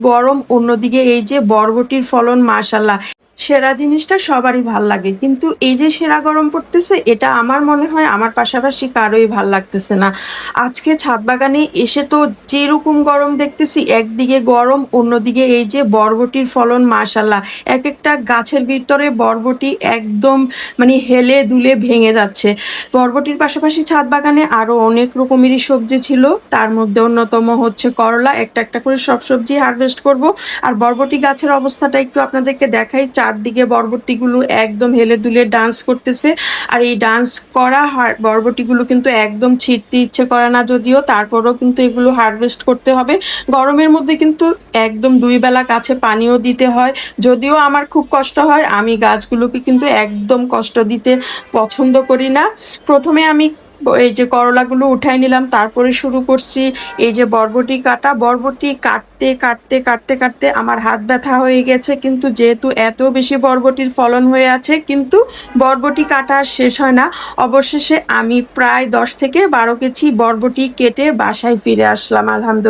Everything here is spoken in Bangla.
গরম, অন্যদিকে এই যে বরবটির ফলন মাশাল্লাহ। সেরা জিনিসটা সবারই ভাল লাগে, কিন্তু এই যে সেরা গরম পড়তেছে এটা আমার মনে হয় আমার পাশাপাশি কারোই ভাল লাগতেছে না। আজকে ছাদ বাগানে এসে তো যেরকম গরম দেখতেছি, একদিকে গরম, অন্যদিকে এই যে বরবটির ফলন মাশাল্লাহ। এক একটা গাছের ভিতরে বরবটি একদম মানে হেলে দুলে ভেঙে যাচ্ছে। বরবটির পাশাপাশি ছাদ বাগানে আরো অনেক রকমেরই সবজি ছিল, তার মধ্যে অন্যতম হচ্ছে করলা। একটা একটা করে সব সবজি হারভেস্ট করব। আর বরবটি গাছের অবস্থাটা একটু আপনাদেরকে দেখাই। চারদিকে বরবটিগুলো একদম হেলে দুলে ডান্স করতেছে। আর এই ডান্স করা বরবটিগুলো কিন্তু একদম ছিঁড়তে ইচ্ছে করে না, যদিও তারপরেও কিন্তু এগুলো হারভেস্ট করতে হবে। গরমের মধ্যে কিন্তু একদম 2 বেলা গাছে পানিও দিতে হয়। যদিও আমার খুব কষ্ট হয়, আমি গাছগুলোকে কিন্তু একদম কষ্ট দিতে পছন্দ করি না। প্রথমে আমি এই যে করলাগুলো উঠাই নিলাম, তারপরে শুরু করছি এই যে বরবটি কাটা। বরবটি কাটতে কাটতে কাটতে কাটতে আমার হাত ব্যথা হয়ে গেছে, কিন্তু যেহেতু এত বেশি বরবটির ফলন হয়ে আছে, কিন্তু বরবটি কাটা আর শেষ হয় না। অবশেষে আমি প্রায় 10 থেকে 12 কেজি বরবটি কেটে বাসায় ফিরে আসলাম, আলহামদুলিল্লাহ।